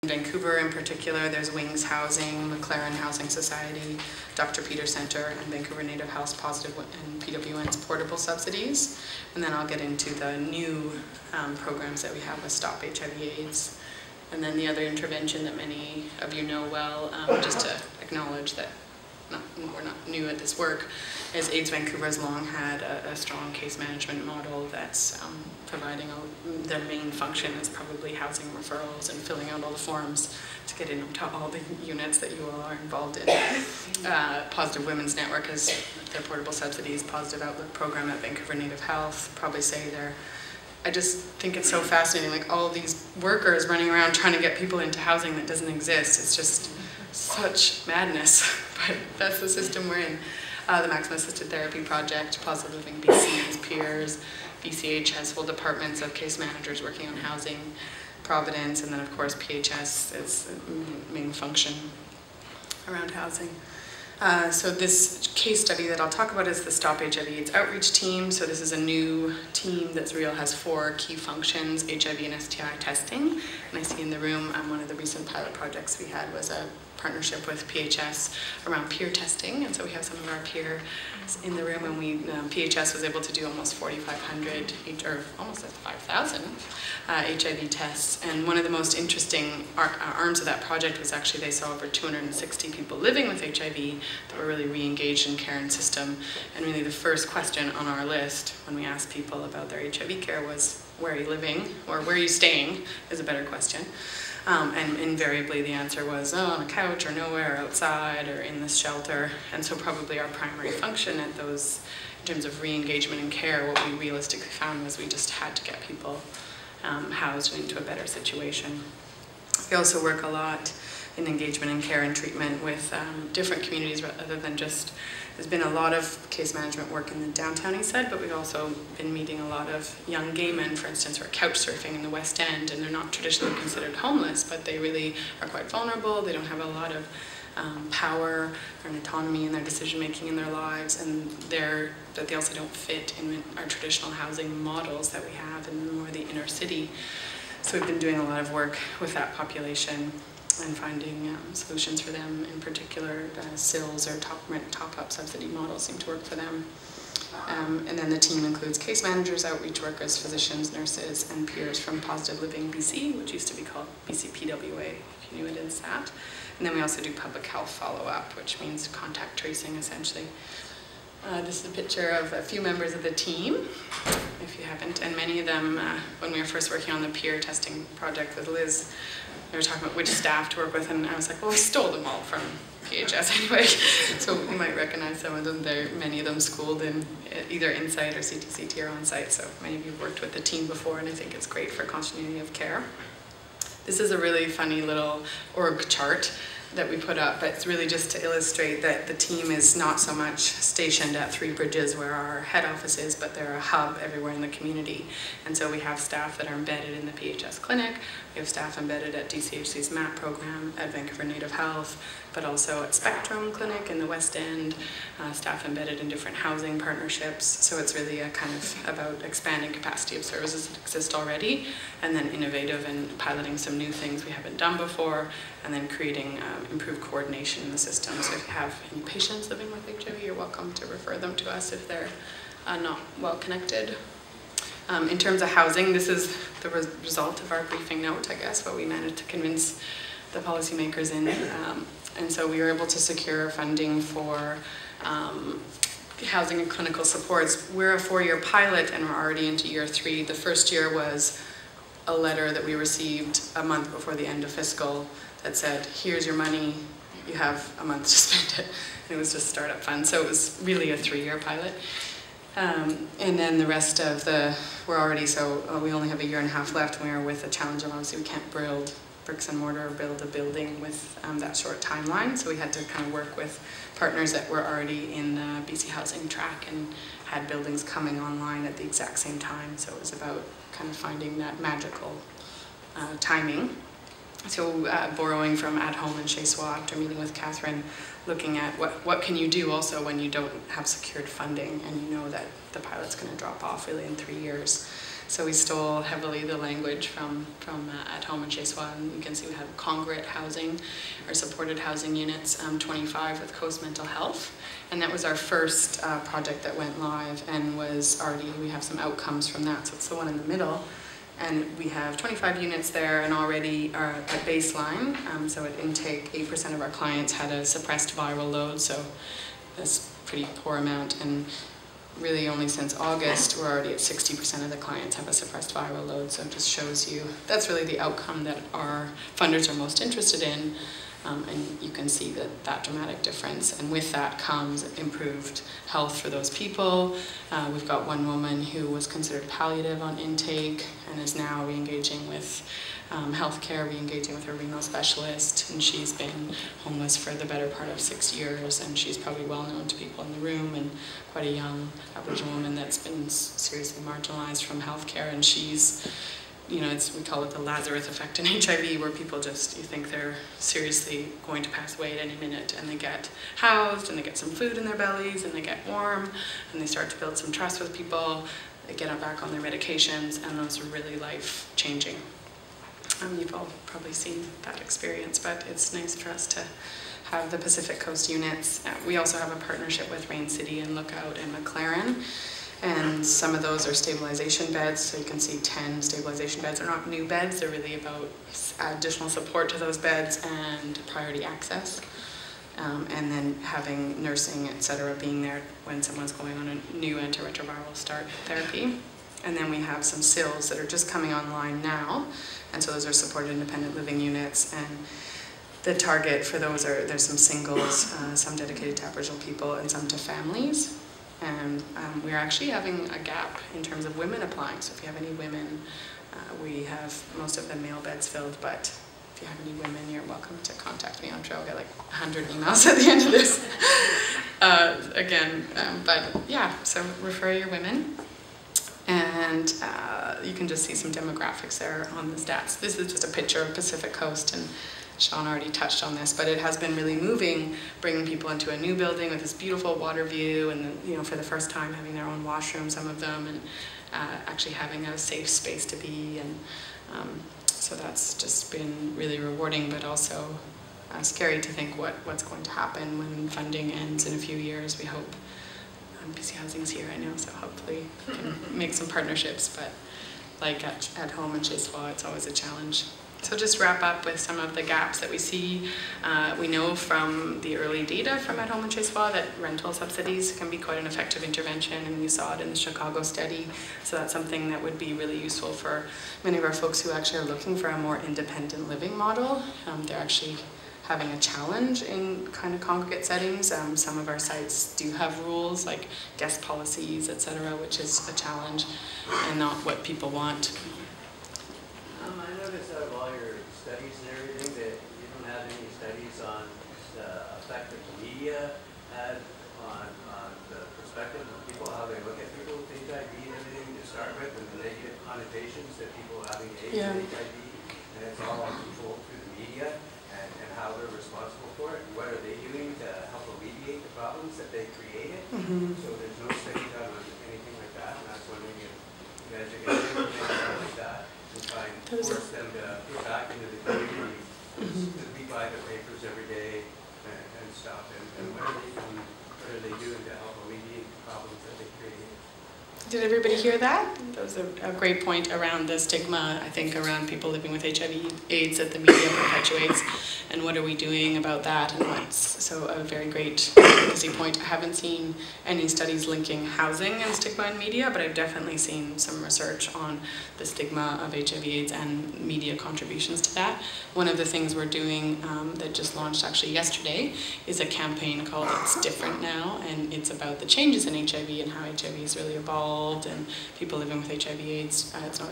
Vancouver in particular, there's Wings Housing, McLaren Housing Society, Dr. Peter Center, and Vancouver Native Health Positive and PWN's portable subsidies. And then I'll get into the new programs that we have with Stop HIV/AIDS. And then the other intervention that many of you know well, just to acknowledge that we're not new at this work, is AIDS Vancouver has long had a strong case management model that's providing their main function is probably housing referrals and filling out all the forms to get into all the units that you all are involved in. Positive Women's Network is their portable subsidies, Positive Outlook program at Vancouver Native Health, probably say they're, I just think it's so fascinating, like all these workers running around trying to get people into housing that doesn't exist. It's just such madness, but that's the system we're in. The Maximum Assisted Therapy Project, Positive Living BC's peers, BCH has full departments of case managers working on housing, Providence, and then of course PHS is the main function around housing. So this case study that I'll talk about is the Stop HIV/AIDS Outreach Team. So this is a new team that's real, has 4 key functions, HIV and STI testing. And I see in the room, one of the recent pilot projects we had was a partnership with PHS around peer testing. And so we have some of our peers in the room, and PHS was able to do almost 4,500, or almost 5,000 HIV tests. And one of the most interesting arms of that project was actually they saw over 260 people living with HIV that were really re-engaged in care and system. And really the first question on our list when we asked people about their HIV care was, where are you living? Or where are you staying is a better question. And invariably the answer was, oh, on a couch or nowhere, or outside, or in this shelter. And so probably our primary function at those, in terms of re-engagement and care, what we realistically found was we just had to get people housed into a better situation. We also work a lot in engagement and care and treatment with different communities rather than just, there's been a lot of case management work in the downtown east side, but we've also been meeting a lot of young gay men, for instance, who are couch surfing in the West End, and they're not traditionally considered homeless, but they really are quite vulnerable. They don't have a lot of power or autonomy in their decision making in their lives, and that they also don't fit in our traditional housing models that we have in more the inner city. So we've been doing a lot of work with that population and finding solutions for them. In particular, SILs or top-up subsidy models seem to work for them. And then the team includes case managers, outreach workers, physicians, nurses, and peers from Positive Living BC, which used to be called BCPWA, if you knew it as that. And then we also do public health follow-up, which means contact tracing, essentially. This is a picture of a few members of the team, if you haven't, and many of them, when we were first working on the peer testing project with Liz, we were talking about which staff to work with, and I was like, well, we stole them all from PHS anyway, so you might recognize some of them. Many of them schooled in either Insight or CTCT or on-site, so many of you have worked with the team before, and I think it's great for continuity of care. This is a really funny little org chart that we put up, but it's really just to illustrate that the team is not so much stationed at Three Bridges where our head office is, but they're a hub everywhere in the community. And so we have staff that are embedded in the PHS clinic, we have staff embedded at DCHC's MAP program, at Vancouver Native Health, but also at Spectrum Clinic in the West End, staff embedded in different housing partnerships. So it's really a kind of about expanding capacity of services that exist already, and then innovative and piloting some new things we haven't done before, and then creating improved coordination in the system. So if you have any patients living with HIV, you're welcome to refer them to us if they're not well connected. In terms of housing, this is the result of our briefing note, I guess, what we managed to convince the policymakers in. And so we were able to secure funding for housing and clinical supports. We're a 4-year pilot and we're already into year 3. The first year was a letter that we received a month before the end of fiscal that said, here's your money, you have a month to spend it. And it was just startup funds, so it was really a 3-year pilot. And then the rest of we're already, we only have a year and a half left, and we are with the challenge of obviously we can't build bricks and mortar or build a building with that short timeline, so we had to kind of work with partners that were already in the BC Housing track and had buildings coming online at the exact same time, so it was about kind of finding that magical timing. So borrowing from At Home and Chez Soi after meeting with Catherine, looking at what can you do also when you don't have secured funding and you know that the pilot's going to drop off really in 3 years. So we stole heavily the language from At Home in Cheswa, and you can see we have congruent housing, or supported housing units, 25 with Coast Mental Health. And that was our first project that went live, and was already, we have some outcomes from that. So it's the one in the middle. And we have 25 units there, and already are at baseline. So at intake, 8% of our clients had a suppressed viral load, so that's a pretty poor amount. And really only since August, we're already at 60% of the clients have a suppressed viral load. So it just shows you, that's really the outcome that our funders are most interested in. And you can see that dramatic difference, and with that comes improved health for those people. We've got one woman who was considered palliative on intake and is now re-engaging with healthcare, re-engaging with her renal specialist, and she's been homeless for the better part of 6 years, and she's probably well known to people in the room, and quite a young Aboriginal woman that's been seriously marginalized from healthcare, and she's, you know, we call it the Lazarus effect in HIV, where people just, you think they're seriously going to pass away at any minute, and they get housed, and they get some food in their bellies, and they get warm, and they start to build some trust with people, they get back on their medications, and those are really life-changing. You've all probably seen that experience, but it's nice for us to have the Pacific Coast units. We also have a partnership with Rain City and Lookout and McLaren. And some of those are stabilization beds, so you can see 10 stabilization beds. They're not new beds, they're really about additional support to those beds and priority access. And then having nursing, etc., being there when someone's going on a new antiretroviral start therapy. And then we have some SILs that are just coming online now, and so those are supported independent living units. And the target for those are, there's some singles, some dedicated to Aboriginal people, and some to families. And we're actually having a gap in terms of women applying. So if you have any women, we have most of the male beds filled, but if you have any women, you're welcome to contact me. I'm sure I'll get like 100 emails at the end of this. But yeah, so refer your women. And you can just see some demographics there on the stats. This is just a picture of Pacific Coast, and Sean already touched on this, but it has been really moving, bringing people into a new building with this beautiful water view, and you know, for the first time having their own washroom, some of them, and actually having a safe space to be, and so that's just been really rewarding, but also scary to think what's going to happen when funding ends in a few years. We hope. BC Housing's here, I know, so hopefully we can make some partnerships, but like at Home in Cheswa, it's always a challenge. So just wrap up with some of the gaps that we see. We know from the early data from At Home in Cheswa that rental subsidies can be quite an effective intervention, and you saw it in the Chicago study. So that's something that would be really useful for many of our folks who actually are looking for a more independent living model. They're actually having a challenge in kind of congregate settings. Some of our sites do have rules like guest policies, etc., which is a challenge and not what people want. I noticed out of all your studies and everything that you don't have any studies on the effect that the media had on the perspective of people, how they look at people with HIV and everything to start with, and the negative connotations that people having AIDS and HIV, and it's all controlled through the media, and how they're responsible for it. What are they doing to help alleviate the problems that they created? So there's no study done on anything like that, and I was wondering if you guys are going to do anything like that and try and force them to get back into the community, to be by the papers every day and stuff, and what are they doing to help alleviate the problems that they created? Did everybody hear that? That was a great point around the stigma, I think, around people living with HIV/AIDS that the media perpetuates, and what are we doing about that, and what's, so a very great advocacy point. I haven't seen any studies linking housing and stigma in media, but I've definitely seen some research on the stigma of HIV/AIDS and media contributions to that. One of the things we're doing that just launched actually yesterday is a campaign called It's Different Now, and it's about the changes in HIV and how HIV has really evolved, and people living with HIV/AIDS, it's not